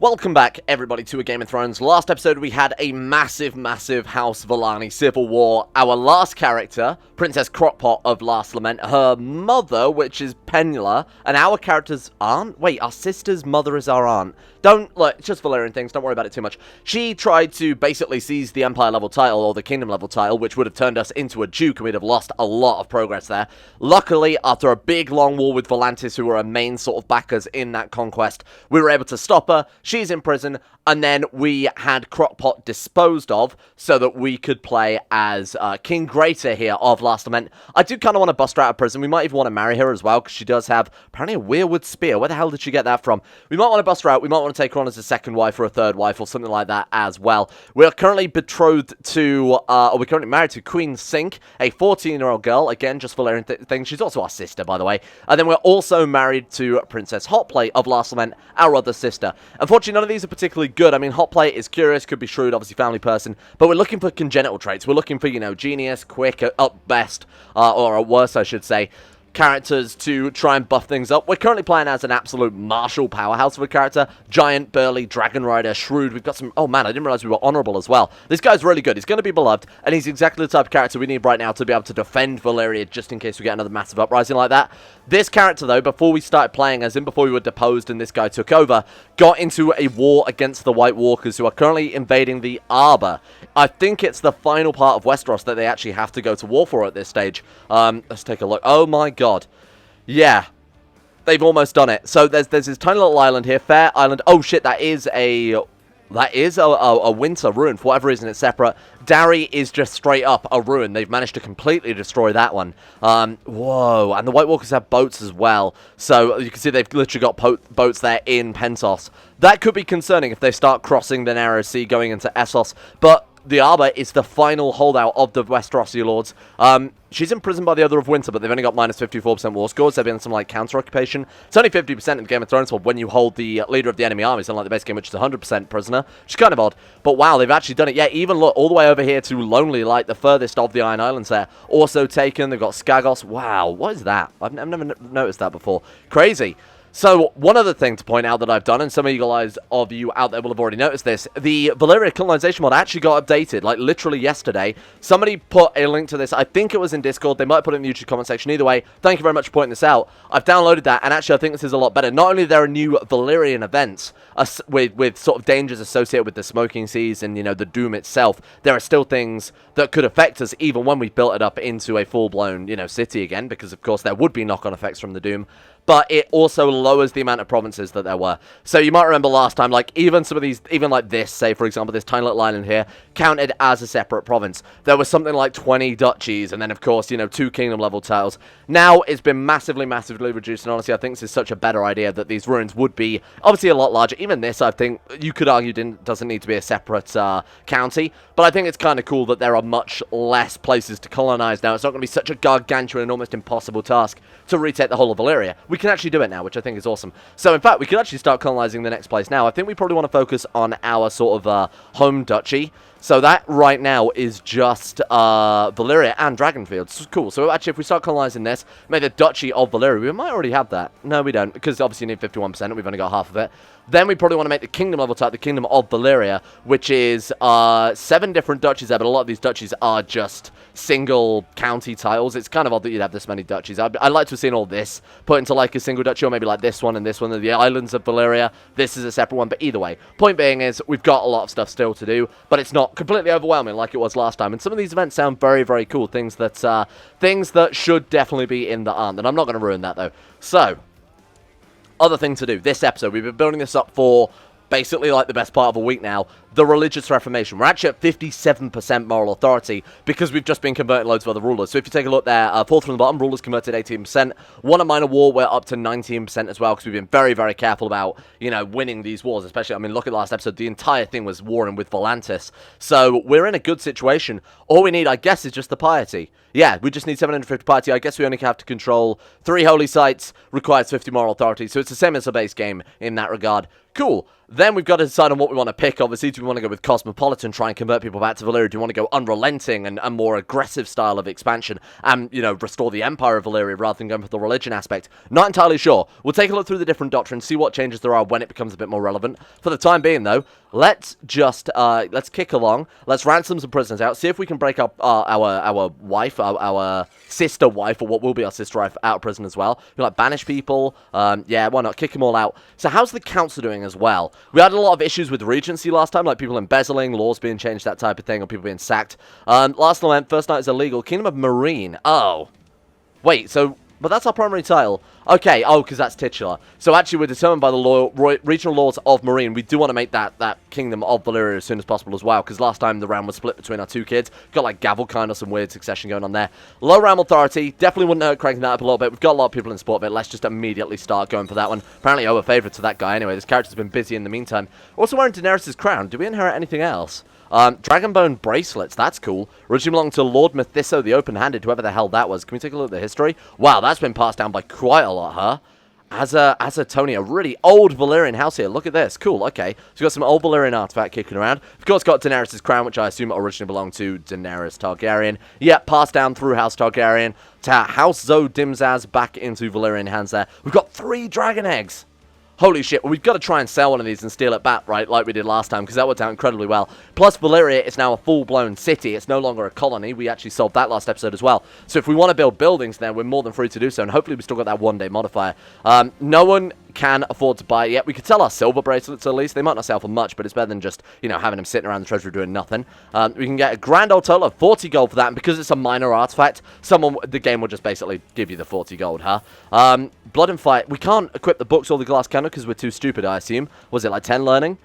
Welcome back, everybody, to A Game of Thrones. Last episode, we had a massive House Valane civil war. Our last character, Princess Crockpot of Last Lament, her mother, which is Penula, and our character's aunt? Wait, our sister's mother is our aunt. Don't, look, it's just Valyrian things, don't worry about it too much. She tried to basically seize the Empire-level title, or the Kingdom-level title, which would have turned us into a Duke, and we'd have lost a lot of progress there. Luckily, after a big, long war with Volantis, who were our main sort of backers in that conquest, we were able to stop her. She's in prison, and then we had Crockpot disposed of so that we could play as King Greater here of Last Lament. I do kind of want to bust her out of prison. We might even want to marry her as well, because she does have apparently a weirwood spear. Where the hell did she get that from? We might want to bust her out. We might want to take her on as a second wife or a third wife or something like that as well. We're currently betrothed to, or we're currently married to Queen Sink, a 14-year-old girl. Again, just Valyrian thing. She's also our sister, by the way. And then we're also married to Princess Hotplate of Last Lament, our other sister. Unfortunately, none of these are particularly good. I mean, Hotplate is curious, could be shrewd, obviously family person, but we're looking for congenital traits. We're looking for, you know, genius, quick, at best, or at worst, I should say, characters to try and buff things up. We're currently playing as an absolute martial powerhouse of a character. Giant, burly, dragon rider, shrewd. We've got some... Oh, man, I didn't realize we were honorable as well. This guy's really good. He's going to be beloved, and he's exactly the type of character we need right now to be able to defend Valyria just in case we get another massive uprising like that. This character, though, before we started playing, as in before we were deposed and this guy took over, got into a war against the White Walkers, who are currently invading the Arbor. I think it's the final part of Westeros that they actually have to go to war for at this stage. Let's take a look. Oh my god. Yeah. They've almost done it. So there's this tiny little island here. Fair Island. Oh shit, that is a winter ruin. For whatever reason, it's separate. Darry is just straight up a ruin. They've managed to completely destroy that one. Whoa. And the White Walkers have boats as well. So you can see they've literally got boats there in Pentos. That could be concerning if they start crossing the Narrow Sea going into Essos. But the Arbor is the final holdout of the Westerosi Lords. She's imprisoned by the Other of Winter, but they've only got minus 54% war scores. They've been some, like, counter-occupation. It's only 50% in Game of Thrones when you hold the leader of the enemy armies, unlike the base game, which is 100% prisoner, which is kind of odd. But wow, they've actually done it. Yeah, even look, all the way over here to Lonely Light, the furthest of the Iron Islands there. Also taken. They've got Skagos. Wow, what is that? I've never noticed that before. Crazy. So, one other thing to point out that I've done, and some of you guys of you out there will have already noticed this, the Valyria colonization mod actually got updated, like literally yesterday. Somebody put a link to this, I think it was in Discord, they might put it in the YouTube comment section. Either way, thank you very much for pointing this out. I've downloaded that, and actually I think this is a lot better. Not only are there new Valyrian events with sort of dangers associated with the smoking seas and, you know, the doom itself, there are still things that could affect us even when we built it up into a full-blown, you know, city again, because of course there would be knock-on effects from the doom. But it also lowers the amount of provinces that there were. So you might remember last time, like, even some of these, even like this, say, for example, this tiny little island here, counted as a separate province. There was something like 20 duchies, and then, of course, you know, 2 kingdom-level titles. Now, it's been massively reduced, and honestly, I think this is such a better idea that these ruins would be, obviously, a lot larger. Even this, I think, you could argue doesn't need to be a separate county, but I think it's kind of cool that there are much less places to colonize now. It's not going to be such a gargantuan and almost impossible task to retake the whole of Valyria. We can actually do it now, which I think is awesome. So, in fact, we could actually start colonizing the next place now. I think we probably want to focus on our sort of home duchy. So that right now is just Valyria and Dragonfield. So cool. So actually, if we start colonizing this, maybe the Duchy of Valyria, we might already have that. No, we don't, because obviously you need 51%, and we've only got half of it. Then we probably want to make the kingdom level type, the Kingdom of Valyria, which is 7 different duchies there, but a lot of these duchies are just single county titles. It's kind of odd that you'd have this many duchies. I'd like to have seen all this put into like a single duchy, or maybe like this one and this one, the islands of Valyria. This is a separate one, but either way, point being is we've got a lot of stuff still to do, but it's not completely overwhelming like it was last time. And some of these events sound very, very cool. Things that should definitely be in the Arn. And I'm not going to ruin that though. So, other thing to do. This episode, we've been building this up for basically like the best part of a week now. The Religious Reformation. We're actually at 57% moral authority because we've just been converting loads of other rulers. So if you take a look there, fourth from the bottom, rulers converted 18%. Won a minor war, we're up to 19% as well because we've been very, very careful about, you know, winning these wars. Especially, I mean, look at the last episode. The entire thing was warring with Volantis. So we're in a good situation. All we need, I guess, is just the piety. Yeah, we just need 750 piety. I guess we only have to control 3 holy sites, requires 50 moral authority. So it's the same as the base game in that regard. Cool. Then we've got to decide on what we want to pick. Obviously, do we want to go with Cosmopolitan, try and convert people back to Valyria? Do we want to go unrelenting and a more aggressive style of expansion and, you know, restore the Empire of Valyria rather than going for the religion aspect? Not entirely sure. We'll take a look through the different doctrines, see what changes there are when it becomes a bit more relevant. For the time being, though, let's just, let's kick along. Let's ransom some prisoners out, see if we can break up our wife, our sister wife, or what will be our sister wife, out of prison as well. We like banish people. Yeah, why not? Kick them all out. So how's the council doing as well? We had a lot of issues with Regency last time, like people embezzling, laws being changed, that type of thing, or people being sacked. Last event, first night is illegal. Kingdom of Marine. Oh. Wait, so... But that's our primary title. Okay, oh, because that's titular. So actually, we're determined by the regional laws of Marine. We do want to make that Kingdom of Valyria as soon as possible as well, because last time the round was split between our two kids. Got like gavel kind of some weird succession going on there. Low realm authority. Definitely wouldn't hurt cranking that up a little bit. We've got a lot of people in support of it. Let's just immediately start going for that one. Apparently over favourite to that guy anyway. This character's been busy in the meantime. Also wearing Daenerys' crown. Do we inherit anything else? Dragonbone bracelets, that's cool. Originally belonged to Lord Methiso, the open-handed, whoever the hell that was. Can we take a look at the history? Wow, that's been passed down by quite a lot, huh? As Tony, a really old Valyrian house here. Look at this. Cool, okay. So we've got some old Valyrian artifact kicking around. Of course, got Daenerys' crown, which I assume originally belonged to Daenerys Targaryen. Yeah, passed down through House Targaryen to House Dimzaz, back into Valyrian hands there. We've got 3 dragon eggs. Holy shit, well, we've got to try and sell one of these and steal it back, right, like we did last time, because that worked out incredibly well. Plus, Valyria is now a full-blown city. It's no longer a colony. We actually solved that last episode as well. So if we want to build buildings there, we're more than free to do so, and hopefully we still got that one-day modifier. No one can afford to buy it yet. We could sell our silver bracelets at least. They might not sell for much, but it's better than just, you know, having them sitting around the treasury doing nothing. We can get a grand old total of 40 gold for that, and because it's a minor artifact, the game will just basically give you the 40 gold, huh? Blood and Fight. We can't equip the books or the glass candle because we're too stupid, I assume. Was it like 10 learning?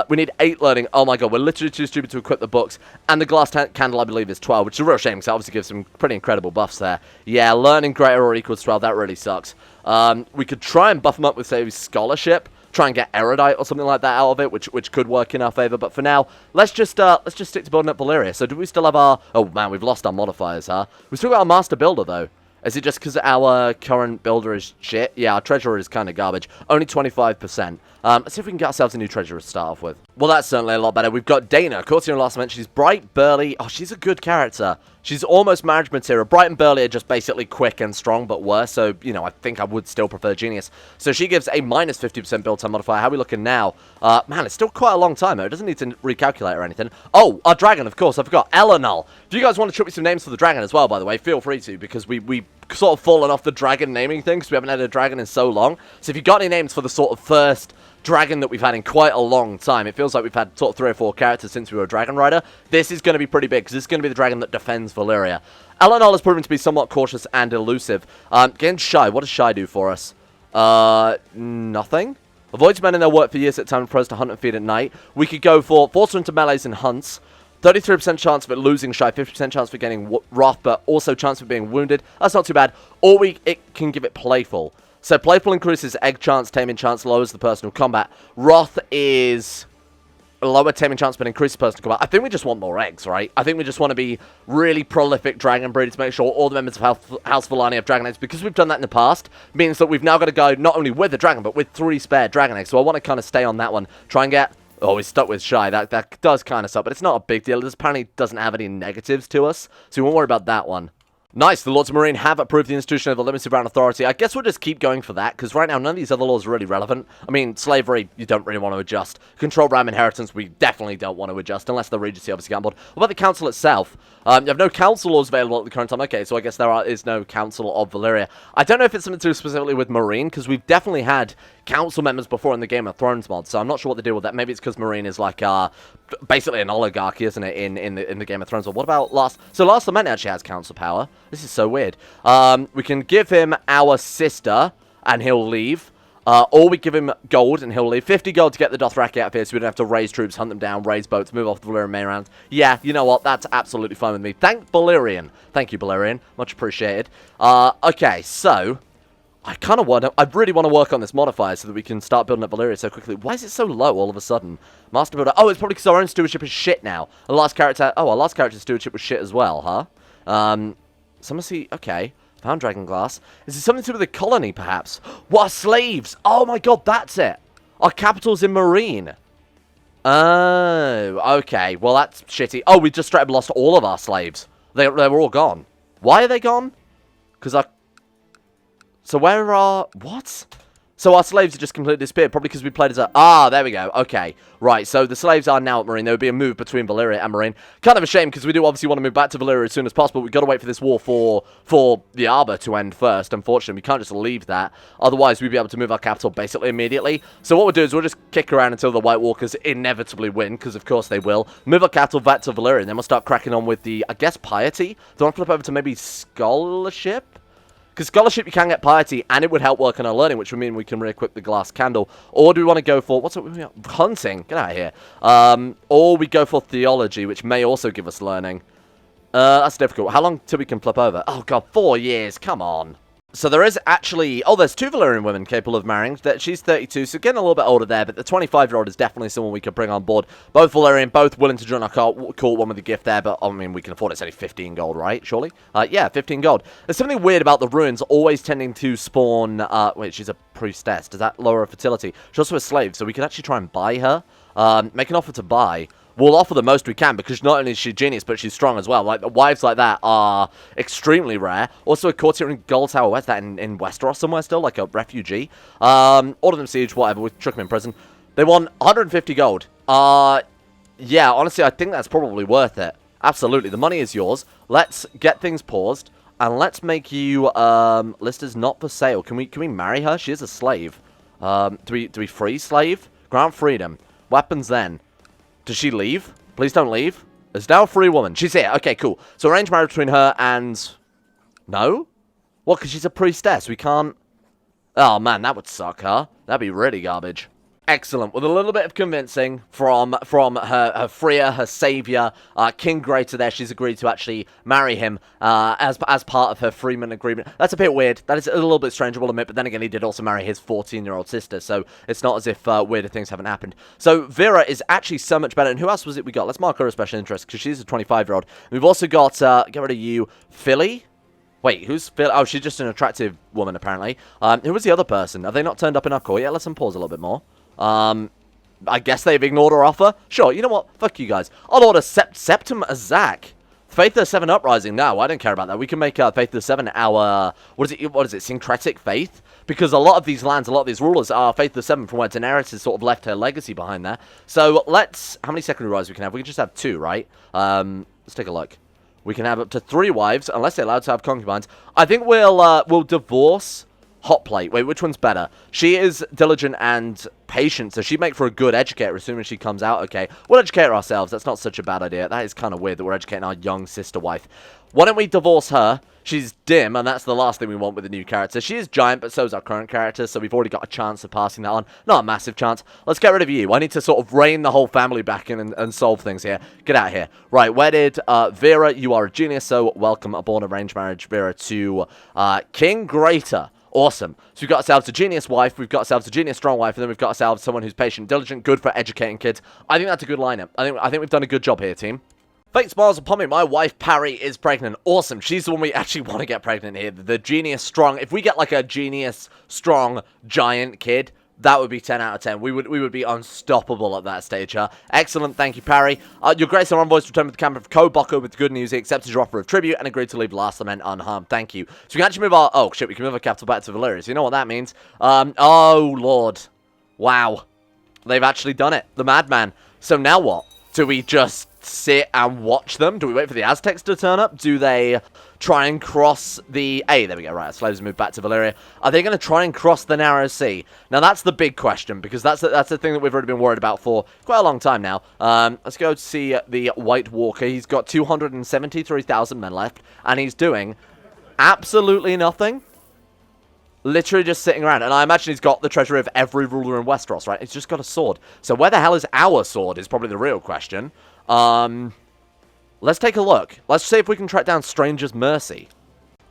We need 8 learning. Oh my god, we're literally too stupid to equip the books. And the glass candle, I believe, is 12, which is a real shame because it obviously gives some pretty incredible buffs there. Yeah, learning greater or equals 12, that really sucks. We could try and buff them up with, say, scholarship. Try and get erudite or something like that out of it, which could work in our favor. But for now, let's just stick to building up Valyria. So do we still have our... Oh man, we've lost our modifiers, huh? We've still got our master builder, though. Is it just because our current builder is shit? Yeah, our treasurer is kind of garbage. Only 25%. Let's see if we can get ourselves a new treasurer to start off with. Well, that's certainly a lot better. We've got Dana, courtier in last mention. She's bright, burly. Oh, she's a good character. She's almost marriage material. Bright and burly are just basically quick and strong, but worse. So, you know, I think I would still prefer Genius. So she gives a minus 50% build time modifier. How are we looking now? Man, it's still quite a long time, though. It doesn't need to recalculate or anything. Oh, our dragon, of course. I forgot. Elenol. If you guys want to trip me some names for the dragon as well, by the way, feel free to, because we sort of fallen off the dragon naming thing, because we haven't had a dragon in so long. So if you've got any names for the sort of first dragon that we've had in quite a long time, it feels like we've had sort of 3 or 4 characters since we were a dragon rider. This is going to be pretty big, because this is going to be the dragon that defends Valyria. Elenol has proven to be somewhat cautious and elusive. Getting Shy. What does Shy do for us? Nothing. Avoids men in their work for years at a time and pros to hunt and feed at night. We could go for force her into melees and hunts. 33% chance of it losing Shy, 50% chance for getting wrath, but also chance of being wounded. That's not too bad. Or it can give it Playful. So Playful increases egg chance, taming chance, lowers the personal combat. Wrath is lower taming chance, but increases personal combat. I think we just want more eggs, right? I think we just want to be really prolific dragon breeders to make sure all the members of House Valane have dragon eggs. Because we've done that in the past, means that we've now got to go not only with the dragon, but with 3 spare dragon eggs. So I want to kind of stay on that one. Try and get... Oh, we're stuck with Shy. That does kind of suck, but it's not a big deal. This apparently doesn't have any negatives to us, so we won't worry about that one. Nice, the Lords of Marine have approved the institution of the limited round authority. I guess we'll just keep going for that, because right now none of these other laws are really relevant. I mean, slavery, you don't really want to adjust. Control ram inheritance, we definitely don't want to adjust, unless the Regency obviously get on board. What about the Council itself? You have no council laws available at the current time. Okay, so I guess there is no Council of Valyria. I don't know if it's something to do specifically with Marine, because we've definitely had council members before in the Game of Thrones mod, so I'm not sure what they do with that. Maybe it's because Marine is like basically an oligarchy, isn't it, in the Game of Thrones. But what about Last Lament actually has council power. This is so weird. We can give him our sister and he'll leave. Or we give him gold and he'll leave. 50 gold to get the Dothraki out of here so we don't have to raise troops, hunt them down, raise boats, move off the Valyrian main rounds. Yeah, you know what? That's absolutely fine with me. Thank Balerion. Thank you, Balerion. Much appreciated. Okay, so I really want to work on this modifier so that we can start building up Valyria so quickly. Why is it so low all of a sudden? Master Builder. Oh, it's probably because our own stewardship is shit now. Our last character's stewardship was shit as well, huh? Summersea, okay. Found Dragon Glass. Is it something to do with the colony, perhaps? What are slaves? Oh my god, that's it. Our capital's in Marine. Oh, okay. Well, that's shitty. Oh, we just straight up lost all of our slaves. They were all gone. Why are they gone? Because our... So where are... What? So our slaves have just completely disappeared, probably because we played as a... Ah, there we go. Okay. Right, so the slaves are now at Marine. There would be a move between Valyria and Marine. Kind of a shame, because we do obviously want to move back to Valyria as soon as possible. We've got to wait for this war for the Arbor to end first, unfortunately. We can't just leave that. Otherwise, we'd be able to move our capital basically immediately. So what we'll do is we'll just kick around until the White Walkers inevitably win, because of course they will. Move our capital back to Valyria, and then we'll start cracking on with the, I guess, piety. Do I want to flip over to maybe scholarship? Because scholarship, you can get piety, and it would help work on our learning, which would mean we can re-equip the glass candle. Or do we want to go for... What's it? Hunting. Get out of here. Or we go for theology, which may also give us learning. That's difficult. How long till we can flip over? Oh, God, 4 years. Come on. So there is actually... Oh, there's 2 Valyrian women capable of marrying. She's 32, so getting a little bit older there, but the 25-year-old is definitely someone we could bring on board. Both Valyrian, both willing to join our court, one with a gift there, but, I mean, we can afford it. It's only 15 gold, right? Surely? Yeah, 15 gold. There's something weird about the ruins always tending to spawn... wait, she's a priestess. Does that lower her fertility? She's also a slave, so we could actually try and buy her. Make an offer to buy. We'll offer the most we can, because not only is she genius, but she's strong as well. Like, wives like that are extremely rare. Also, a courtier in Gold Tower. Where's that? In Westeros somewhere still? Like a refugee? Order them siege, whatever. We chuck them in prison. They want 150 gold. Yeah, honestly, I think that's probably worth it. Absolutely. The money is yours. Let's get things paused. And let's make you, list as not for sale. Can we marry her? She is a slave. Do we free slave? Grant freedom. Weapons then. Does she leave? Please don't leave. There's now a free woman. She's here. Okay, cool. So arranged marriage between her and... No? What, because she's a priestess? We can't... Oh, man, that would suck, huh? That'd be really garbage. Excellent. With a little bit of convincing from her freer, her savior, King Greater there, she's agreed to actually marry him as part of her freeman agreement. That's a bit weird. That is a little bit strange, I will admit, but then again, he did also marry his 14-year-old sister, so it's not as if weirder things haven't happened. So Vera is actually so much better, and who else was it we got? Let's mark her as special interest, because she's a 25-year-old. We've also got, get rid of you, Philly? Wait, who's Phil? Oh, she's just an attractive woman, apparently. Who was the other person? Have they not turned up in our court yet? Let's pause a little bit more. I guess they've ignored our offer. Sure, you know what? Fuck you guys. I'll order Septum Azak. Faith of the 7 Uprising. No, I don't care about that. We can make Faith of the 7 our... What is it? Syncretic faith? Because a lot of these lands, a lot of these rulers are Faith of the 7 from where Daenerys has sort of left her legacy behind there. So let's... How many secondary wives we can have? We can just have 2, right? Let's take a look. We can have up to 3 wives, unless they're allowed to have concubines. I think we'll divorce... Hot plate. Wait, which one's better? She is diligent and patient, so she'd make for a good educator as soon as she comes out. Okay, we'll educate her ourselves. That's not such a bad idea. That is kind of weird that we're educating our young sister wife. Why don't we divorce her? She's dim, and that's the last thing we want with a new character. She is giant, but so is our current character, so we've already got a chance of passing that on. Not a massive chance. Let's get rid of you. I need to sort of rein the whole family back in and solve things here. Get out of here. Right, wedded. Vera, you are a genius, so welcome aboard arranged marriage, Vera, to King Greater. Awesome. So we've got ourselves a genius wife, we've got ourselves a genius strong wife, and then we've got ourselves someone who's patient, diligent, good for educating kids. I think that's a good lineup. I think we've done a good job here, team. Fate smiles upon me. My wife, Parry, is pregnant. Awesome. She's the one we actually want to get pregnant here. The genius strong. If we get like a genius strong giant kid, that would be 10 out of 10. We would be unstoppable at that stage, huh? Excellent, thank you, Parry. Your Grace and Envoys returned with the camp of Koboko with good news. He accepted your offer of tribute and agreed to leave Last Lament unharmed. Thank you. So we can actually move our... Oh, shit, we can move our capital back to Valyria. So you know what that means? Oh, Lord. Wow. They've actually done it. The madman. So now what? Do we just sit and watch them? Do we wait for the Aztecs to turn up? Do they try and cross the... Hey, there we go. Right, slaves move back to Valyria. Are they going to try and cross the Narrow Sea? Now, that's the big question, because that's the thing that we've already been worried about for quite a long time now. Let's go see the White Walker. He's got 273,000 men left, and he's doing absolutely nothing. Literally just sitting around. And I imagine he's got the treasury of every ruler in Westeros, right? He's just got a sword. So where the hell is our sword is probably the real question. Let's take a look. Let's see if we can track down Stranger's Mercy.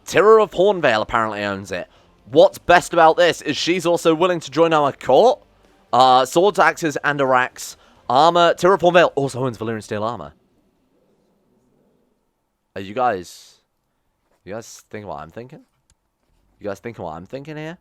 Tira of Hornvale apparently owns it. What's best about this is she's also willing to join our court. Swords, axes, and a axe. Armor. Tira of Hornvale also owns Valyrian steel armor. Are you guys thinking what I'm thinking? You guys thinking what I'm thinking here?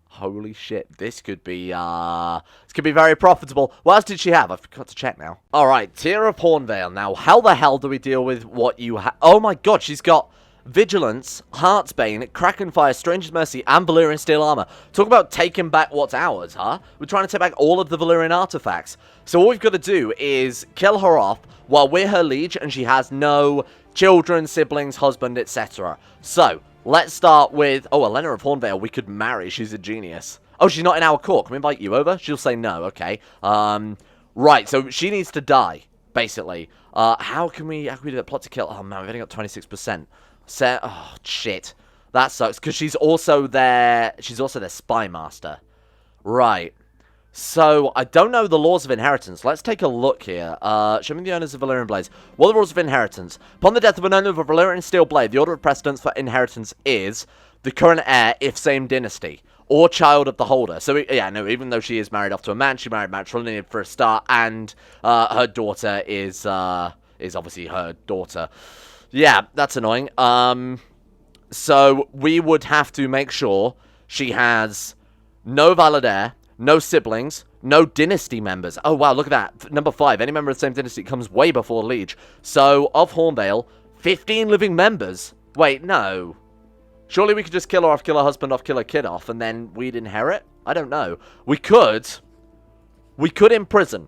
Holy shit, this could be very profitable. What else did she have? I forgot to check now. Alright, Tier of Hornvale. Now, how the hell do we deal with what you have? Oh my god, she's got Vigilance, Heartsbane, Krakenfire, Stranger's Mercy, and Valyrian Steel Armor. Talk about taking back what's ours, huh? We're trying to take back all of the Valyrian artifacts. So all we've got to do is kill her off while we're her liege and she has no children, siblings, husband, etc. So, let's start with... Oh, Elena of Hornvale, we could marry. She's a genius. Oh, she's not in our court. Can we invite you over? She'll say no. Okay. Right, so she needs to die, basically. How can we do that? Plot to kill. Oh, man, we've only got 26%. Oh, shit. That sucks, because she's also their spy master. Right. So, I don't know the laws of inheritance. Let's take a look here. Show me the owners of Valyrian Blades. What are the rules of inheritance? Upon the death of an owner of a Valyrian Steel Blade, the order of precedence for inheritance is the current heir, if same dynasty, or child of the holder. So, yeah, no, even though she is married off to a man, she married matrilineal for a start, and her daughter is obviously her daughter. Yeah, that's annoying. So, we would have to make sure she has no valid heir, no siblings, no dynasty members. Oh, wow, look at that. Number 5, any member of the same dynasty comes way before liege. So, of Hornvale, 15 living members. Wait, no. Surely we could just kill her off, kill her husband off, kill her kid off, and then we'd inherit? I don't know. We could imprison,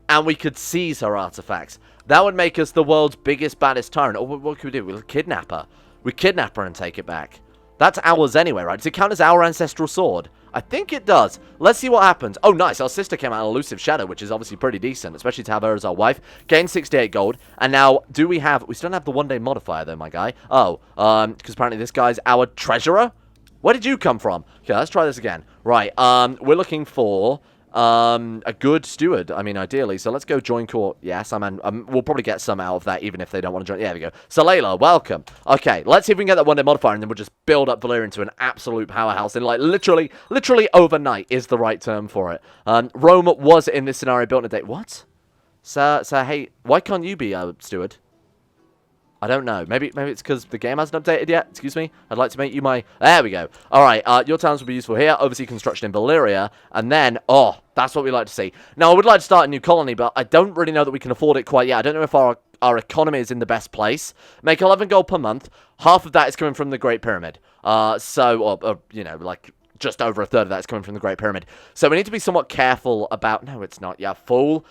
and we could seize her artifacts. That would make us the world's biggest, baddest tyrant. Or what could we do? We'll kidnap her. We kidnap her and take it back. That's ours anyway, right? Does it count as our ancestral sword? I think it does. Let's see what happens. Oh, nice. Our sister came out in Elusive Shadow, which is obviously pretty decent, especially to have her as our wife. Gain 68 gold. And now, we still don't have the one-day modifier, though, my guy. Oh, because apparently this guy's our treasurer? Where did you come from? Okay, let's try this again. Right, we're looking for... a good steward, I mean, ideally. So let's go join court. Yes, we'll probably get some out of that, even if they don't want to join. Yeah, there we go. So Layla, welcome. Okay, let's see if we can get that one-day modifier, and then we'll just build up Valyria into an absolute powerhouse in, like, literally overnight is the right term for it. Rome was, in this scenario, built in a day. What? So, hey, why can't you be a steward? I don't know. Maybe it's because the game hasn't updated yet. Excuse me. I'd like to make you my... There we go. All right. Your talents will be useful here. Oversee construction in Valyria. And then... Oh, that's what we like to see. Now, I would like to start a new colony, but I don't really know that we can afford it quite yet. I don't know if our economy is in the best place. Make 11 gold per month. Half of that is coming from the Great Pyramid. You know, like... Just over a third of that is coming from the Great Pyramid. So we need to be somewhat careful about... No, it's not. Yeah, fool.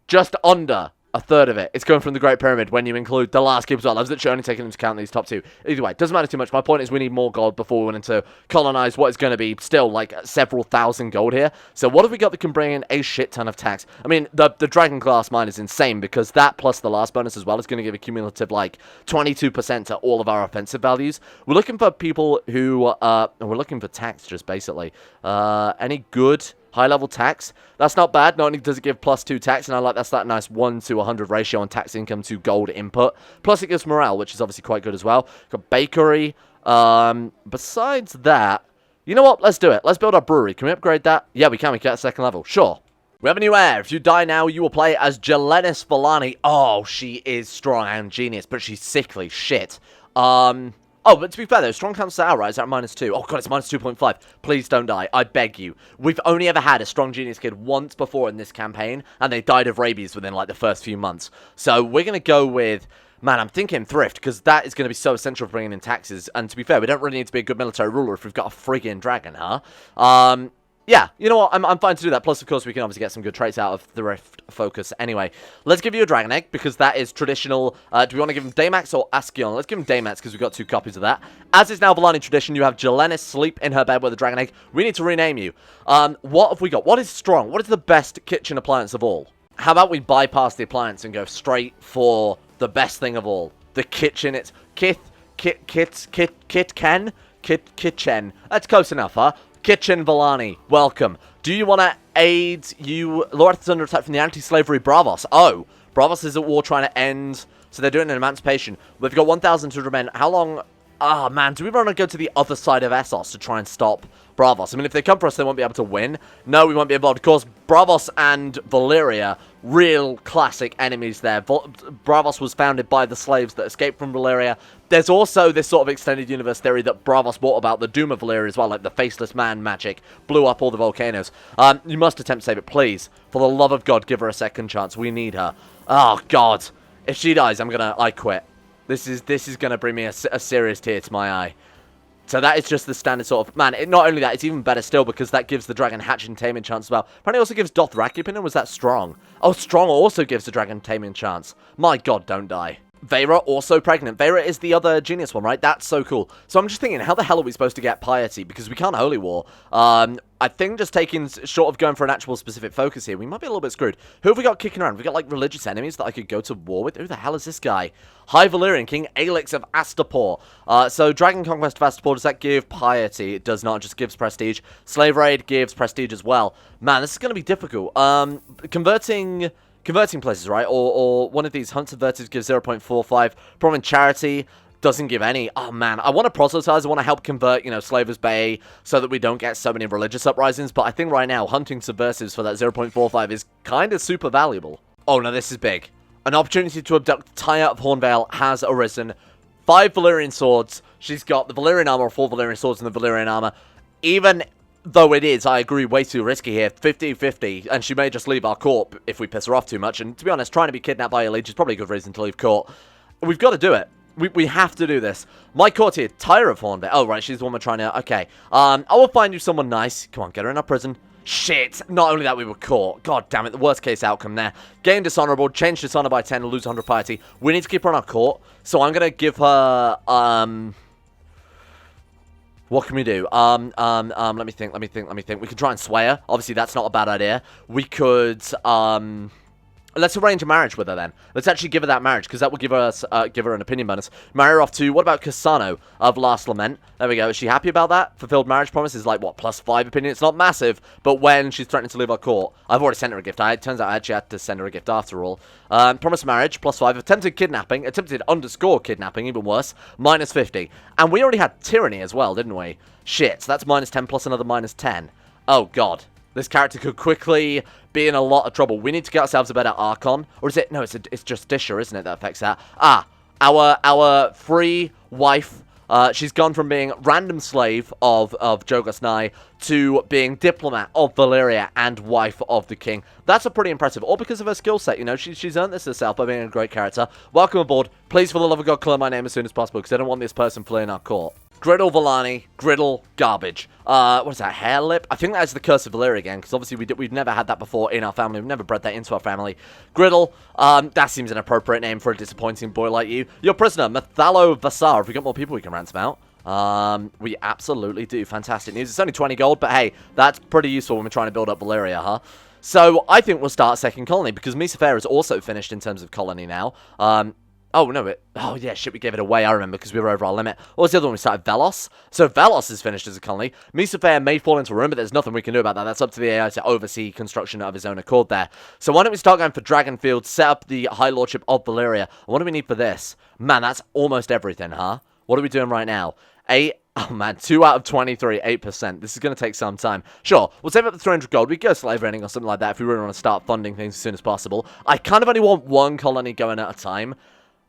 Just under... A third of it is going from the Great Pyramid when you include the last keep as well. I was literally only taking into account these top 2. Either way, it doesn't matter too much. My point is we need more gold before we went into colonize what is going to be still like several thousand gold here. So what have we got that can bring in a shit ton of tax? I mean, the Dragon Glass mine is insane because that plus the last bonus as well is going to give a cumulative like 22% to all of our offensive values. We're looking for people who, we're looking for tax just basically. Any good... high-level tax. That's not bad. Not only does it give +2 tax, and I like that's that nice 1 to 100 ratio on tax income to gold input. Plus it gives morale, which is obviously quite good as well. Got bakery. Besides that, you know what? Let's do it. Let's build our brewery. Can we upgrade that? Yeah, we can. We can get a second level. Sure. We have a new heir. If you die now, you will play as Essos Valane. Oh, she is strong and genius, but she's sickly shit. Oh, but to be fair, though, strong counts out, right? Is that -2? Oh, God, it's -2.5. Please don't die. I beg you. We've only ever had a strong genius kid once before in this campaign, and they died of rabies within, like, the first few months. So we're going to go with... Man, I'm thinking thrift, because that is going to be so essential for bringing in taxes. And to be fair, we don't really need to be a good military ruler if we've got a friggin' dragon, huh? Yeah, you know what? I'm fine to do that. Plus, of course, we can obviously get some good traits out of the Rift focus. Anyway, let's give you a Dragon Egg, because that is traditional. Do we want to give him Daymax or Aquistion? Let's give him Daymax, because we've got 2 copies of that. As is now Valane tradition, you have Essos sleep in her bed with a Dragon Egg. We need to rename you. What have we got? What is strong? What is the best kitchen appliance of all? How about we bypass the appliance and go straight for the best thing of all? The kitchen. It's kitchen. That's close enough, huh? Kitchen Valane, welcome. Do you want to aid you? Loreth is under attack from the anti-slavery Bravos. Oh, Bravos is at war trying to end, so they're doing an emancipation. We've got 1,200 men. How long Ah, man, do we want to go to the other side of Essos to try and stop Braavos? I mean, if they come for us, they won't be able to win. No, we won't be able to. Of course, Braavos and Valyria, real classic enemies there. Braavos was founded by the slaves that escaped from Valyria. There's also this sort of extended universe theory that Braavos brought about the doom of Valyria as well, like the faceless man magic, blew up all the volcanoes. You must attempt to save it, please. For the love of God, give her a second chance. We need her. Oh, God. If she dies, I quit. This is going to bring me a serious tear to my eye. So that is just the standard sort of... Man, not only that, it's even better still because that gives the dragon hatch and taming chance as well. Apparently it also gives Dothraki opinion. Was that strong? Oh, strong also gives the dragon taming chance. My God, don't die. Veyra also pregnant. Veyra is the other genius one, right? That's so cool. So I'm just thinking, how the hell are we supposed to get piety? Because we can't holy war. I think just taking, short of going for an actual specific focus here, we might be a little bit screwed. Who have we got kicking around? Have we got, like, religious enemies that I could go to war with? Who the hell is this guy? High Valyrian King, Alix of Astapor. So, Dragon Conquest of Astapor, does that give piety? It does not, it just gives prestige. Slave Raid gives prestige as well. Man, this is going to be difficult. Converting places, right? Or one of these Hunter Vertives gives 0.45. Problem Charity doesn't give any. Oh, man. I want to proselytize. I want to help convert, you know, Slavers Bay so that we don't get so many religious uprisings. But I think right now, hunting subversives for that 0.45 is kind of super valuable. Oh, no, this is big. An opportunity to abduct Tyre of Hornvale has arisen. 5 Valyrian swords. She's got the Valyrian armor, 4 Valyrian swords, and the Valyrian armor. Even though it is, I agree, way too risky here, 50-50, and she may just leave our court if we piss her off too much. And to be honest, trying to be kidnapped by a liege is probably a good reason to leave court. We've got to do it. We have to do this. My courtier, Tyre of Hornvale. Oh, right, she's the one we're trying to... Okay. I will find you someone nice. Come on, get her in our prison. Shit. Not only that, we were caught. God damn it, the worst case outcome there. Gain dishonorable, change dishonor by 10, lose 100 piety. We need to keep her on our court. So I'm going to give her... What can we do? Let me think. We could try and sway her. Obviously, that's not a bad idea. We could, let's arrange a marriage with her then. Let's actually give her that marriage, because that will give us, give her an opinion bonus. Marry her off to, what about Cassano of Last Lament? There we go. Is she happy about that? Fulfilled marriage promise is like, what, +5 opinion? It's not massive, but when she's threatening to leave our court, I've already sent her a gift. It turns out I actually had to send her a gift after all. Promise marriage, +5. Attempted kidnapping, attempted underscore kidnapping, even worse, -50. And we already had tyranny as well, didn't we? Shit, so that's -10 plus another -10. Oh, God. This character could quickly be in a lot of trouble. We need to get ourselves a better Archon. Or is it? No, it's just Disher, isn't it, that affects that? Ah, our free wife. She's gone from being random slave of Jogos Nye to being diplomat of Valyria and wife of the king. That's a pretty impressive. All because of her skill set, you know. She's earned this herself by being a great character. Welcome aboard. Please, for the love of God, clear my name as soon as possible, because I don't want this person fleeing our court. Griddle Valane, Griddle, garbage. What is that, hair lip? I think that is the Curse of Valyria again, because obviously we've never had that before in our family. We've never bred that into our family. Griddle, that seems an appropriate name for a disappointing boy like you. Your prisoner, Mathalo Vassar. Have we got more people we can ransom out? We absolutely do. Fantastic news. It's only 20 gold, but hey, that's pretty useful when we're trying to build up Valyria, huh? So I think we'll start second colony, because Misafera is also finished in terms of colony now. Oh, no, oh, yeah, shit, we gave it away, I remember, because we were over our limit. What was the other one we started? Velos? So Velos is finished as a colony. Misafera may fall into ruin, but there's nothing we can do about that. That's up to the AI to oversee construction of his own accord there. So why don't we start going for Dragonfield, set up the High Lordship of Valyria. And what do we need for this? Man, that's almost everything, huh? What are we doing right now? Oh, man, 2 out of 23, 8%. This is going to take some time. Sure, we'll save up the 300 gold. We go slave raiding or something like that if we really want to start funding things as soon as possible. I kind of only want one colony going at a time,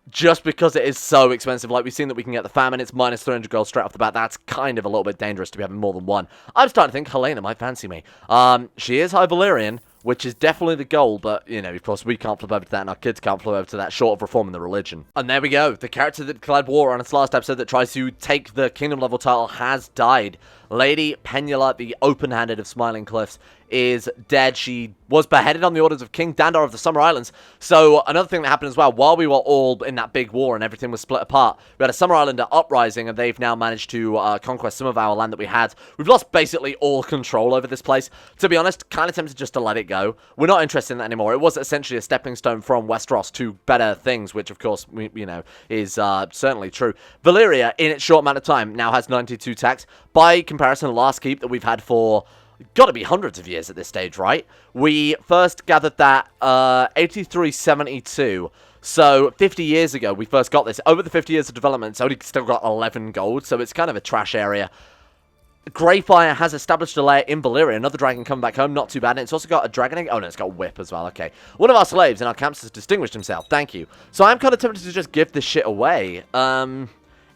just because it is so expensive. Like, we've seen that we can get the famine. It's minus 300 gold straight off the bat. That's kind of a little bit dangerous to be having more than one. I'm starting to think Helena might fancy me. She is High Valyrian, which is definitely the goal, but, you know, of course, we can't flip over to that, and our kids can't flip over to that, short of reforming the religion. And there we go. The character that declared war on its last episode that tries to take the kingdom level title has died. Lady Penula, the open-handed of Smiling Cliffs, is dead. She was beheaded on the orders of King Dandar of the Summer Islands. So another thing that happened as well, while we were all in that big war and everything was split apart, we had a Summer Islander uprising, and they've now managed to conquest some of our land that we had. We've lost basically all control over this place. To be honest, kind of tempted just to let it go. We're not interested in that anymore. It was essentially a stepping stone from Westeros to better things, which of course, you know, is certainly true. Valyria, in its short amount of time, now has 92 tax. By comparison, the last keep that we've had for gotta be hundreds of years at this stage, right? We first gathered that 8372. So 50 years ago, we first got this. Over the 50 years of development, it's only still got 11 gold, so it's kind of a trash area. Greyfire has established a lair in Valyria. Another dragon coming back home, not too bad. And it's also got a dragon egg. Oh, no, it's got whip as well. Okay. One of our slaves in our camps has distinguished himself. Thank you. So I'm kind of tempted to just give this shit away.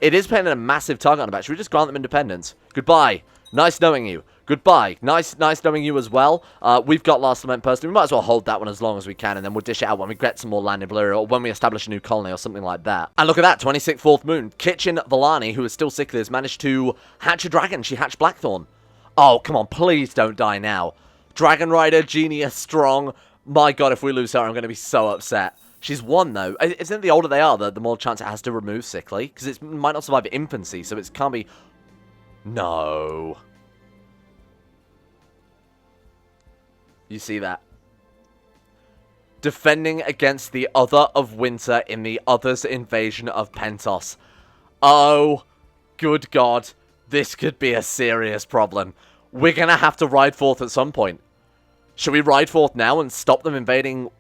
It is playing a massive target on the back. Should we just grant them independence? Goodbye. Nice knowing you. Goodbye. Nice knowing you as well. We've got Last Lament personally. We might as well hold that one as long as we can, and then we'll dish it out when we get some more land in Valyria, or when we establish a new colony, or something like that. And look at that, 26th fourth moon. Kitchen Valane, who is still sick of this, managed to hatch a dragon. She hatched Blackthorn. Oh, come on, please don't die now. Dragon Rider, genius, strong. My god, if we lose her, I'm going to be so upset. She's one, though. Isn't it the older they are, the more chance it has to remove sickly? Because it might not survive infancy, so it can't be... No. You see that? Defending against the other of winter in the other's invasion of Pentos. Oh, good god. This could be a serious problem. We're going to have to ride forth at some point. Should we ride forth now and stop them invading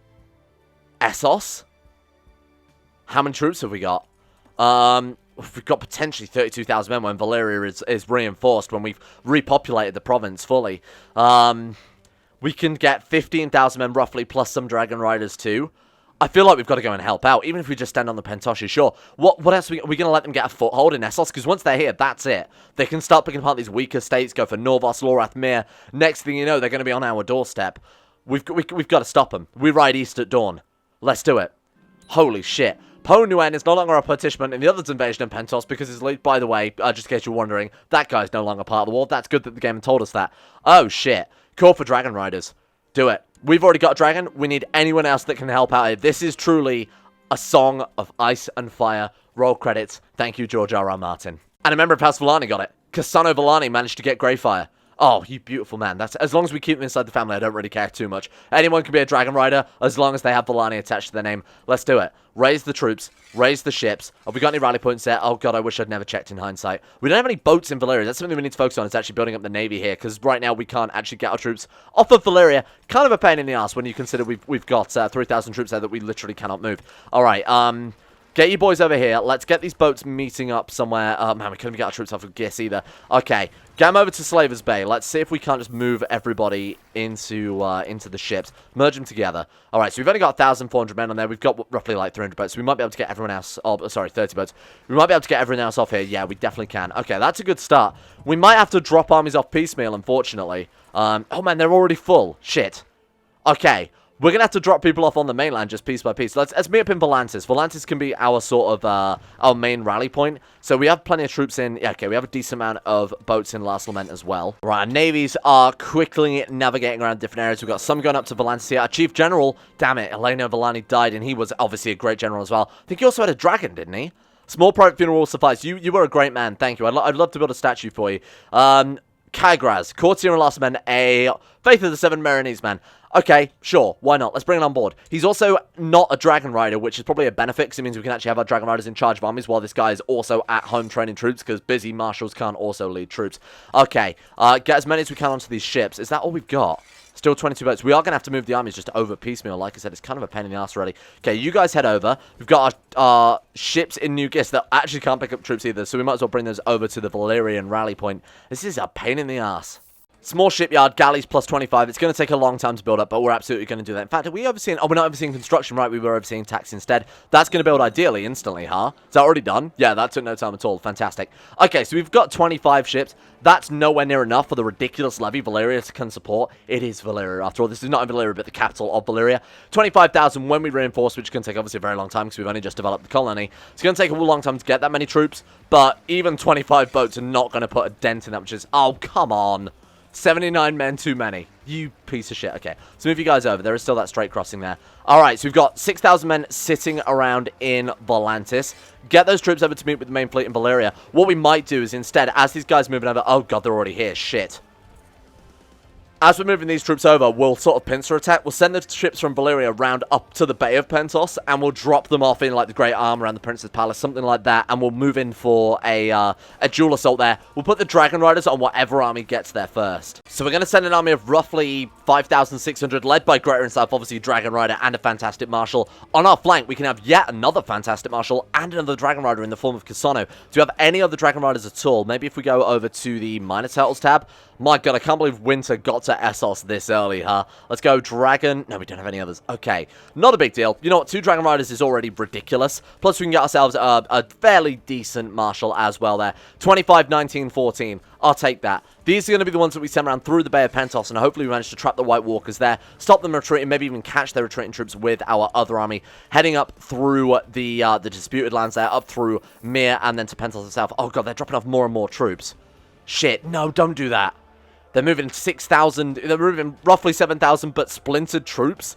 Essos? How many troops have we got? We've got potentially 32,000 men when Valyria is reinforced, when we've repopulated the province fully. We can get 15,000 men roughly, plus some Dragon Riders too. I feel like we've got to go and help out, even if we just stand on the Pentoshi, sure. What else are we going to let them get a foothold in Essos? Because once they're here, that's it. They can start picking apart these weaker states, go for Norvos, Lorath, Mir. Next thing you know, they're going to be on our doorstep. We've got to stop them. We ride east at dawn. Let's do it. Holy shit. Po Nguyen is no longer a participant in the other's invasion of Pentos because his lead, by the way, just in case you're wondering, that guy's no longer part of the war. That's good that the game told us that. Oh, shit. Call for Dragon Riders. Do it. We've already got a dragon. We need anyone else that can help out here. This is truly a song of ice and fire. Roll credits. Thank you, George R.R. Martin. And a member of House Valane got it. Hosue Valane managed to get Greyfire. Oh, you beautiful man. That's as long as we keep them inside the family, I don't really care too much. Anyone can be a Dragon Rider as long as they have Valane attached to their name. Let's do it. Raise the troops. Raise the ships. Have we got any rally points yet? Oh god, I wish I'd never checked in hindsight. We don't have any boats in Valyria. That's something we need to focus on. It's actually building up the navy here, because right now we can't actually get our troops off of Valyria. Kind of a pain in the ass when you consider we've got 3,000 troops there that we literally cannot move. Alright, get you boys over here. Let's get these boats meeting up somewhere. Oh, man, we couldn't get our troops off of Gis either. Okay, get them over to Slaver's Bay. Let's see if we can't just move everybody into the ships. Merge them together. All right, so we've only got 1,400 men on there. We've got roughly like 300 boats. So we might be able to get everyone else... Oh, sorry, 30 boats. We might be able to get everyone else off here. Yeah, we definitely can. Okay, that's a good start. We might have to drop armies off piecemeal, unfortunately. Oh, man, they're already full. Shit. Okay. We're going to have to drop people off on the mainland just piece by piece. Let's meet up in Volantis. Volantis can be our sort of, our main rally point. So we have plenty of troops in. Yeah, okay, we have a decent amount of boats in Last Lament as well. Right, our navies are quickly navigating around different areas. We've got some going up to Volantis here. Our chief general, damn it, Elena Valane died, and he was obviously a great general as well. I think he also had a dragon, didn't he? Small private funeral will suffice. You were a great man, thank you. I'd love to build a statue for you. Kygraz, courtier in Last Lament, a Faith of the Seven Marinese man. Okay, sure, why not? Let's bring it on board. He's also not a Dragon Rider, which is probably a benefit, because it means we can actually have our Dragon Riders in charge of armies, while this guy is also at home training troops, because busy marshals can't also lead troops. Okay, get as many as we can onto these ships. Is that all we've got? Still 22 boats. We are going to have to move the armies just over piecemeal. Like I said, it's kind of a pain in the ass already. Okay, you guys head over. We've got our ships in New Gis that actually can't pick up troops either, so we might as well bring those over to the Valyrian rally point. This is a pain in the ass. Small shipyard, galleys plus 25. It's going to take a long time to build up, but we're absolutely going to do that. In fact, are we overseeing... Oh, we're not overseeing construction, right? We were overseeing tax instead. That's going to build ideally instantly, huh? Is that already done? Yeah, that took no time at all. Fantastic. Okay, so we've got 25 ships. That's nowhere near enough for the ridiculous levy Valyria can support. It is Valyria, after all. This is not in Valyria, but the capital of Valyria. 25,000 when we reinforce, which is going to take obviously a very long time because we've only just developed the colony. It's going to take a long time to get that many troops, but even 25 boats are not going to put a dent in that, which is... Oh, come on. 79 men too many. You piece of shit. Okay, so move you guys over. There is still that straight crossing there. Alright, so we've got 6,000 men sitting around in Volantis. Get those troops over to meet with the main fleet in Valyria. What we might do is instead, as these guys moving over... Oh god, they're already here. Shit. As we're moving these troops over, we'll sort of pincer attack. We'll send the ships from Valyria round up to the Bay of Pentos, and we'll drop them off in, like, the Great Arm around the Prince's Palace, something like that, and we'll move in for a dual assault there. We'll put the Dragon Riders on whatever army gets there first. So we're going to send an army of roughly 5,600, led by Greater and South, obviously, Dragon Rider and a Fantastic Marshal. On our flank, we can have yet another Fantastic Marshal and another Dragon Rider in the form of Cassano. Do we have any other Dragon Riders at all? Maybe if we go over to the Minor Turtles tab. My god, I can't believe Winter got to Essos this early, huh? Let's go Dragon. No, we don't have any others. Okay, not a big deal. You know what? 2 Dragon Riders is already ridiculous. Plus, we can get ourselves a fairly decent Marshal as well there. 25, 19, 14. I'll take that. These are going to be the ones that we send around through the Bay of Pentos, and hopefully we manage to trap the White Walkers there, stop them retreating, maybe even catch their retreating troops with our other army, heading up through the disputed lands there, up through Mir, and then to Pentos itself. Oh god, they're dropping off more and more troops. Shit, no, don't do that. They're moving 6,000, they're moving roughly 7,000, but splintered troops.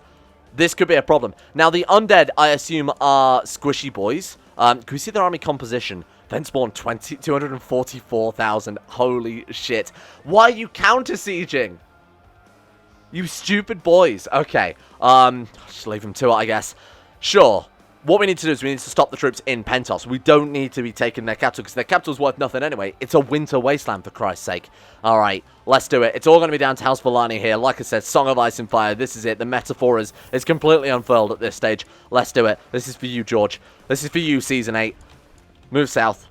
This could be a problem. Now, the undead, I assume, are squishy boys. Can we see their army composition? Then spawn 244,000. Holy shit. Why are you counter-sieging? You stupid boys. Okay. Just leave them to it, I guess. Sure. What we need to do is we need to stop the troops in Pentos. We don't need to be taking their capital, because their capital's worth nothing anyway. It's a winter wasteland, for Christ's sake. Alright, let's do it. It's all going to be down to House Valane here. Like I said, Song of Ice and Fire. This is it. The metaphor is completely unfurled at this stage. Let's do it. This is for you, George. This is for you, Season 8. Move south.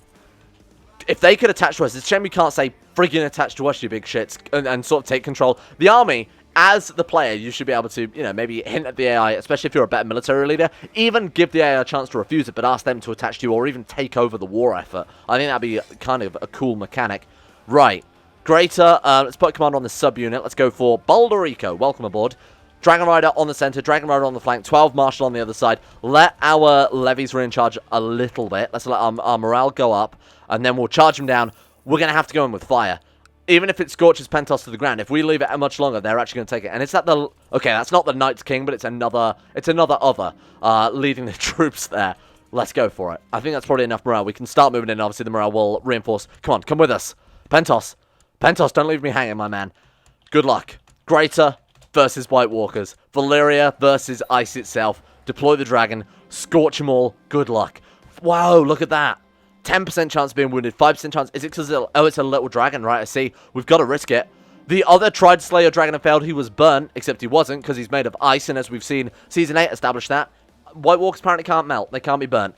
If they could attach to us, it's a shame we can't say, friggin' attach to us, you big shits, and sort of take control. The army, as the player, you should be able to, you know, maybe hint at the AI, especially if you're a better military leader, even give the AI a chance to refuse it, but ask them to attach to you, or even take over the war effort. I think that'd be kind of a cool mechanic. Right. Greater, let's put a command on the subunit. Let's go for Balderico. Welcome aboard. Dragon Rider on the center, Dragon Rider on the flank, 12 Marshal on the other side. Let our levies re in charge a little bit. Let's let our morale go up, and then we'll charge them down. We're going to have to go in with fire. Even if it scorches Pentos to the ground, if we leave it much longer, they're actually going to take it. And it's that the... Okay, that's not the Knights King, but it's another leading the troops there. Let's go for it. I think that's probably enough morale. We can start moving in. Obviously, the morale will reinforce. Come on, come with us. Pentos. Pentos, don't leave me hanging, my man. Good luck. Greater versus White Walkers. Valyria versus Ice itself. Deploy the dragon. Scorch them all. Good luck. Wow, look at that. 10% chance of being wounded, 5% chance. Is it because it's a little dragon, right? I see. We've got to risk it. The other tried to slay a dragon and failed. He was burnt, except he wasn't, because he's made of ice, and as we've seen, Season 8 established that. White Walkers apparently can't melt. They can't be burnt.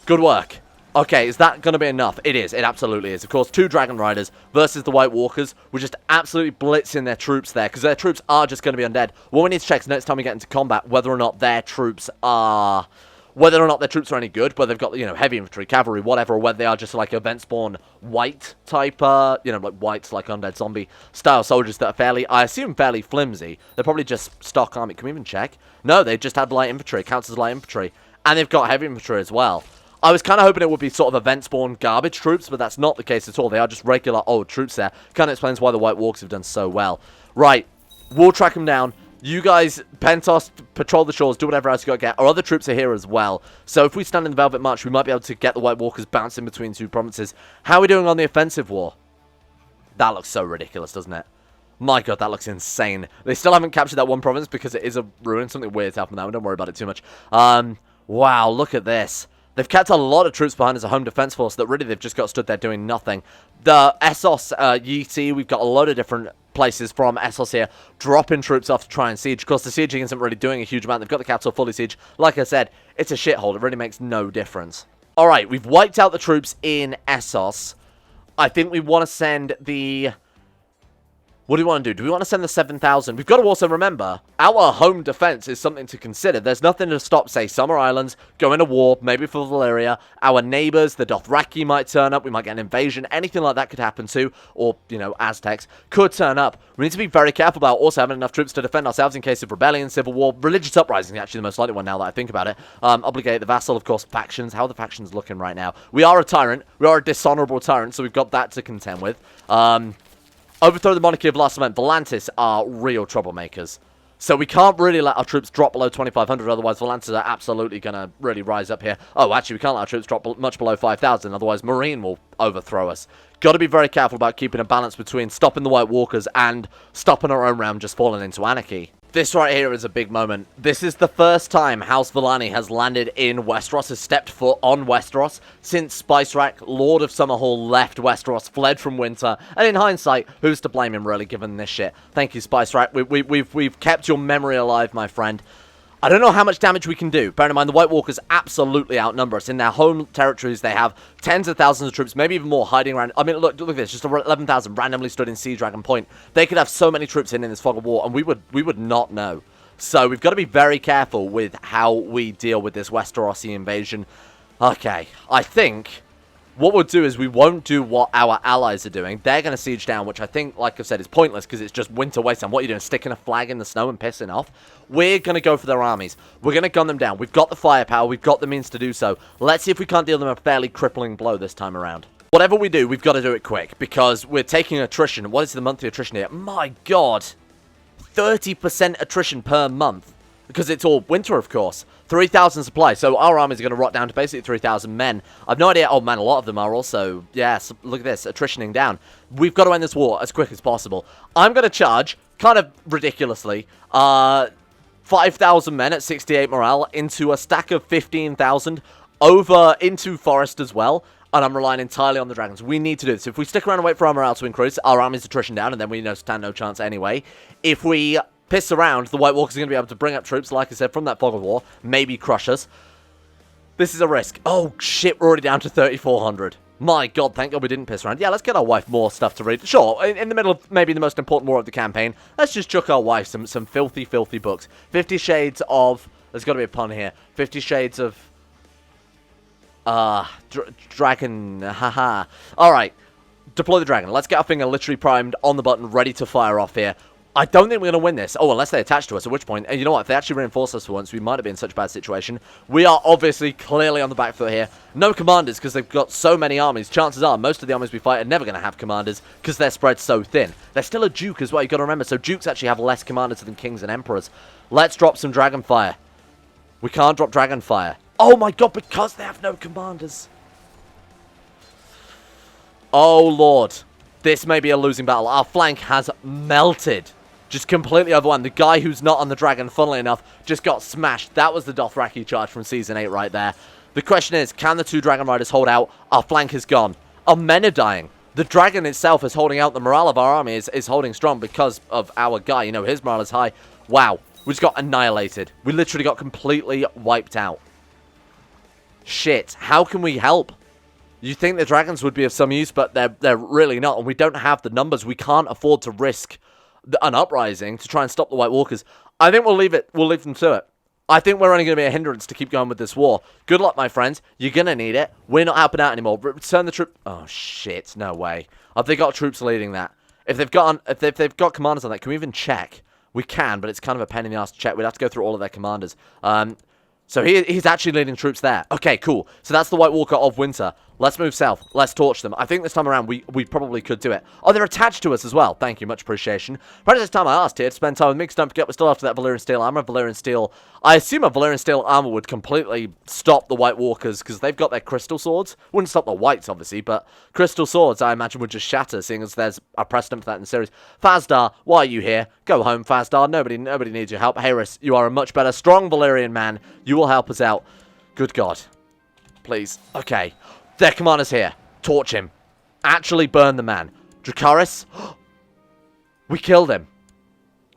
Good work. Okay, is that going to be enough? It is. It absolutely is. Of course, 2 Dragon Riders versus the White Walkers. We're just absolutely blitzing their troops there, because their troops are just going to be undead. What we need to check is next time we get into combat, whether or not their troops are... Whether or not their troops are any good, whether they've got, you know, heavy infantry, cavalry, whatever, or whether they are just like event spawn white type, you know, like whites, like undead zombie style soldiers that are fairly, I assume fairly flimsy. They're probably just stock army. Can we even check? No, they just had light infantry. It counts as light infantry. And they've got heavy infantry as well. I was kind of hoping it would be sort of event spawn garbage troops, but that's not the case at all. They are just regular old troops there. Kind of explains why the White Walkers have done so well. Right, we'll track them down. You guys, Pentos, patrol the shores, do whatever else you got to get. Our other troops are here as well. So if we stand in the Velvet March, we might be able to get the White Walkers bouncing between 2 provinces. How are we doing on the offensive war? That looks so ridiculous, doesn't it? My god, that looks insane. They still haven't captured that one province because it is a ruin. Something weird's happened there. Don't worry about it too much. Wow, look at this. They've kept a lot of troops behind as a home defense force that really they've just got stood there doing nothing. The Essos, Yeti, we've got a lot of different places from Essos here, dropping troops off to try and siege. Of course, the sieging isn't really doing a huge amount. They've got the capital fully siege. Like I said, it's a shithole. It really makes no difference. Alright, we've wiped out the troops in Essos. I think we want to send the... What do we want to do? Do we want to send the 7,000? We've got to also remember, our home defense is something to consider. There's nothing to stop, say, Summer Islands, going to war, maybe for Valyria. Our neighbors, the Dothraki, might turn up. We might get an invasion. Anything like that could happen too. Or, you know, Aztecs could turn up. We need to be very careful about also having enough troops to defend ourselves in case of rebellion, civil war. Religious uprising is actually the most likely one now that I think about it. Obligate the vassal, of course, factions. How are the factions looking right now? We are a tyrant. We are a dishonorable tyrant, so we've got that to contend with. Overthrow the monarchy of Last Lament. Volantis are real troublemakers. So we can't really let our troops drop below 2,500, otherwise Valancers are absolutely going to really rise up here. Oh, actually, we can't let our troops drop much below 5,000, otherwise Marine will overthrow us. Got to be very careful about keeping a balance between stopping the White Walkers and stopping our own realm just falling into anarchy. This right here is a big moment. This is the first time House Valane has landed in Westeros, has stepped foot on Westeros since Spice Rack, Lord of Summerhall, left Westeros, fled from Winter, and in hindsight, who's to blame him really given this shit? Thank you, Spice Rack. We've kept your memory alive, my friend. I don't know how much damage we can do. Bear in mind, the White Walkers absolutely outnumber us. In their home territories, they have tens of thousands of troops, maybe even more, hiding around. I mean, look at this. Just 11,000 randomly stood in Sea Dragon Point. They could have so many troops in this fog of war, and we would not know. So we've got to be very careful with how we deal with this Westerosi invasion. Okay, I think what we'll do is we won't do what our allies are doing. They're going to siege down, which I think, like I've said, is pointless because it's just winter wasteland. What are you doing? Sticking a flag in the snow and pissing off? We're going to go for their armies. We're going to gun them down. We've got the firepower. We've got the means to do so. Let's see if we can't deal them a fairly crippling blow this time around. Whatever we do, we've got to do it quick because we're taking attrition. What is the monthly attrition here? My God. 30% attrition per month. Because it's all winter, of course. 3,000 supply, so our armies are going to rot down to basically 3,000 men. I've no idea. Oh, man, a lot of them are also, yes, look at this, attritioning down. We've got to end this war as quick as possible. I'm going to charge, kind of ridiculously, 5,000 men at 68 morale into a stack of 15,000 over into forest as well. And I'm relying entirely on the dragons. We need to do this. If we stick around and wait for our morale to increase, our army's attrition down, and then we stand no chance anyway. If we piss around, the White Walkers are going to be able to bring up troops, like I said, from that fog of war. Maybe crush us. This is a risk. Oh, shit, we're already down to 3,400. My God, thank God we didn't piss around. Yeah, let's get our wife more stuff to read. Sure, in the middle of maybe the most important war of the campaign, let's just chuck our wife some filthy, filthy books. 50 Shades of... There's got to be a pun here. 50 Shades of... Dragon... Haha. Alright. Deploy the dragon. Let's get our finger literally primed on the button, ready to fire off here. I don't think we're going to win this. Oh, unless they attach to us, at which point, and you know what, if they actually reinforce us for once, we might have been in such a bad situation. We are obviously clearly on the back foot here. No commanders, because they've got so many armies. Chances are, most of the armies we fight are never going to have commanders, because they're spread so thin. They're still a duke as well, you've got to remember. So dukes actually have less commanders than kings and emperors. Let's drop some dragonfire. We can't drop dragonfire. Oh my God, because they have no commanders. Oh, Lord. This may be a losing battle. Our flank has melted. Just completely overwhelmed. The guy who's not on the dragon, funnily enough, just got smashed. That was the Dothraki charge from Season 8 right there. The question is, can the two dragon riders hold out? Our flank is gone. Our men are dying. The dragon itself is holding out. The morale of our army is holding strong because of our guy. You know, his morale is high. Wow. We just got annihilated. We literally got completely wiped out. Shit. How can we help? You think the dragons would be of some use, but they're really not. And we don't have the numbers. We can't afford to risk an uprising to try and stop the White Walkers. I think we'll leave it. We'll leave them to it. I think we're only going to be a hindrance to keep going with this war. Good luck, my friends. You're going to need it. We're not helping out anymore. Return the troop. Oh, shit. No way. Have they got troops leading that? If they've got commanders on that, can we even check? We can, but it's kind of a pain in the ass to check. We'd have to go through all of their commanders. So he's actually leading troops there. Okay, cool. So that's the White Walker of Winter. Let's move south. Let's torch them. I think this time around, we probably could do it. Oh, they're attached to us as well. Thank you. Much appreciation. Right at this time I asked here to spend time with me, because don't forget, we're still after that Valyrian Steel armor. Valyrian Steel... I assume a Valyrian Steel armor would completely stop the White Walkers, because they've got their crystal swords. Wouldn't stop the whites, obviously, but crystal swords, I imagine, would just shatter, seeing as there's a precedent for that in the series. Fazdar, why are you here? Go home, Fazdar. Nobody needs your help. Harris, you are a much better, strong Valyrian man. You will help us out. Good God. Please. Okay. Their commander's here. Torch him. Actually burn the man. Dracarys. We killed him.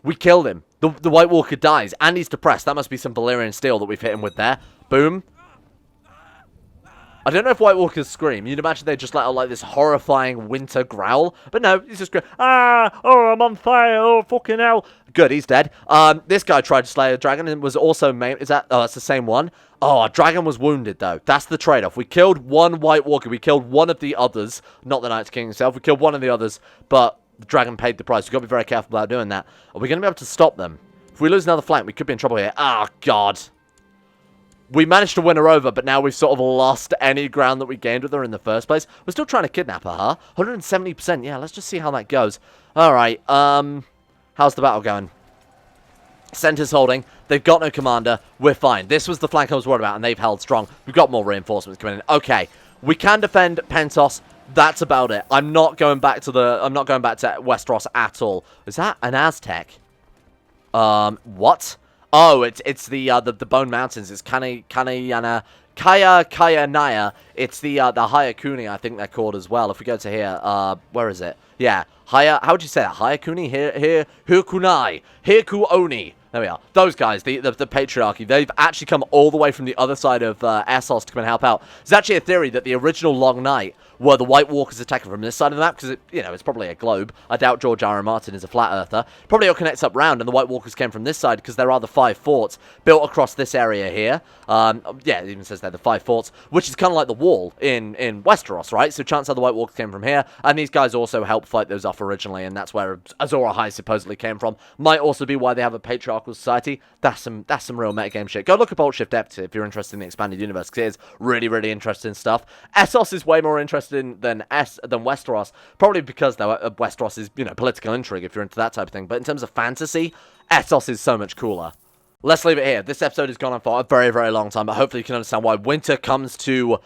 We killed him. The White Walker dies. And he's depressed. That must be some Valyrian steel that we've hit him with there. Boom. I don't know if White Walkers scream. You'd imagine they just let out like this horrifying winter growl. But no, he's just going, ah, oh, I'm on fire, oh, fucking hell. Good, he's dead. This guy tried to slay a dragon and was also maimed. Is that, oh, that's the same one. Oh, our dragon was wounded, though. That's the trade-off. We killed one White Walker. We killed one of the others. Not the Night's King himself. We killed one of the others, but the dragon paid the price. We've got to be very careful about doing that. Are we going to be able to stop them? If we lose another flank, we could be in trouble here. Oh, God. We managed to win her over, but now we've sort of lost any ground that we gained with her in the first place. We're still trying to kidnap her, huh? 170%. Yeah, let's just see how that goes. All right. How's the battle going? Center's holding. They've got no commander. We're fine. This was the flank I was worried about, and they've held strong. We've got more reinforcements coming in. Okay, we can defend Pentos. That's about it. I'm not going back to Westeros at all. Is that an Aztec? What? Oh, it's the Bone Mountains. It's Kaya Naya. It's the Hayakuni, I think they're called as well. If we go to here, where is it? Yeah, how would you say that? Hayakuni? Here, Hirkunai. Hirkuoni. There we are. Those guys, the patriarchy, they've actually come all the way from the other side of Essos to come and help out. There's actually a theory that the original Long Night were the White Walkers attacking from this side of the map, because it's probably a globe. I doubt George R. R. Martin is a flat earther. Probably all connects up round, and the White Walkers came from this side because there are the 5 forts built across this area here. Yeah, it even says there the 5 forts, which is kind of like the wall in Westeros, right? So chances are the White Walkers came from here, and these guys also helped fight those off originally, and that's where Azor Ahai supposedly came from. Might also be why they have a patriarchal society. That's some real metagame shit. Go look at Bolt Shift Depth if you're interested in the expanded universe, because it is really, really interesting stuff. Essos is way more interesting than Westeros, probably because though Westeros is political intrigue if you're into that type of thing. But in terms of fantasy, Essos is so much cooler. Let's leave it here. This episode has gone on for a very, very long time, but hopefully you can understand why winter comes to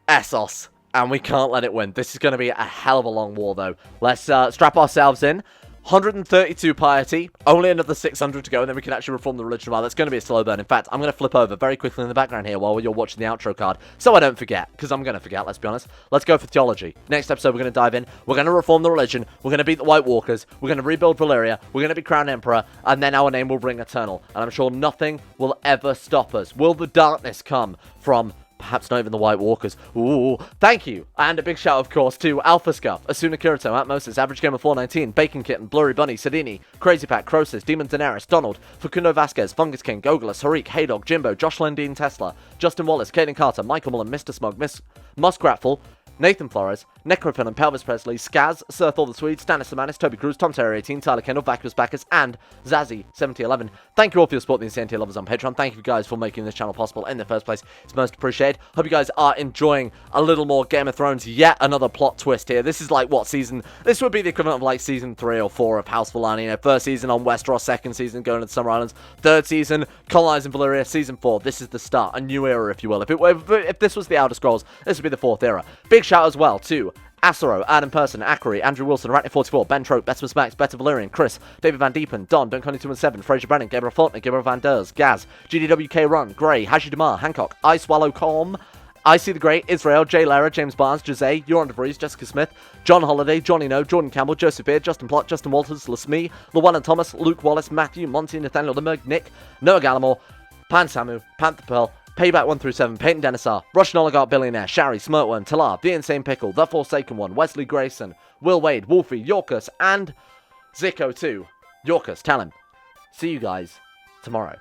Essos, and we can't let it win. This is going to be a hell of a long war, though. Let's strap ourselves in. 132 piety, only another 600 to go, and then we can actually reform the religion. Well, that's going to be a slow burn. In fact, I'm going to flip over very quickly in the background here while you're watching the outro card, so I don't forget, because I'm going to forget, let's be honest. Let's go for theology. Next episode, we're going to dive in. We're going to reform the religion. We're going to beat the White Walkers. We're going to rebuild Valyria. We're going to be crowned emperor, and then our name will ring eternal. And I'm sure nothing will ever stop us. Will the darkness come from perhaps not even the White Walkers? Ooh, thank you. And a big shout, of course, to Alpha Scuff, Asuna Kirito, Atmosis, Average Gamer 419, Bacon Kitten, Blurry Bunny, Sedini, Crazy Pack, Crosis, Demon Daenerys, Donald, Facundo Vasquez, Fungus King, Gogolus, Harik, Haydog, Jimbo, Josh Lendine, Tesla, Justin Wallace, Caden Carter, Michael Mullen, Mr. Smug, Muskratful, Nathan Flores, Necropil and Pelvis Presley, Skaz, Sir Thor the Swede, Stannis Samanis, Toby Cruz, Tom Terry 18, Tyler Kendall, Vacuous Bacchus, and Zazzy 7011. Thank you all for your support, the Insanity Lovers on Patreon. Thank you guys for making this channel possible in the first place. It's most appreciated. Hope you guys are enjoying a little more Game of Thrones. Yet another plot twist here. This is like what season? This would be the equivalent of like season 3 or 4 of House Valane. First season on Westeros, second season going to the Summer Islands, third season Colonizing Valyria, season 4. This is the start, a new era, if you will. If this was the Outer Scrolls, this would be the 4th era. Big shout as well to Asaro, Adam Person, Ackery, Andrew Wilson, Ratney44, Ben Trope, Betimus Max, Better Valerian, Chris, David Van Diepen, Don, Duncan217, Fraser Brennan, Gabriel Fortney, Gabriel Van Ders, Gaz, GDWK Run, Gray, Hashi Damar, Hancock, I Swallow Com, I See the Great, Israel, Jay Lara, James Barnes, Jose, Joran DeVries, Jessica Smith, John Holiday, Johnny No, Jordan Campbell, Joseph Beard, Justin Plott, Justin Walters, Lasmee, Llewellyn Thomas, Luke Wallace, Matthew, Monty, Nathaniel Limburg, Nick, Noah Gallimore, Pan Samu, Panther Pearl, Payback 1 through 7, Peyton Denisar, Russian Oligarch Billionaire, Shari, Smirtworm, Talar, The Insane Pickle, The Forsaken One, Wesley Grayson, Will Wade, Wolfie, Yorkus, and CK2. Yorkus, tell him. See you guys tomorrow.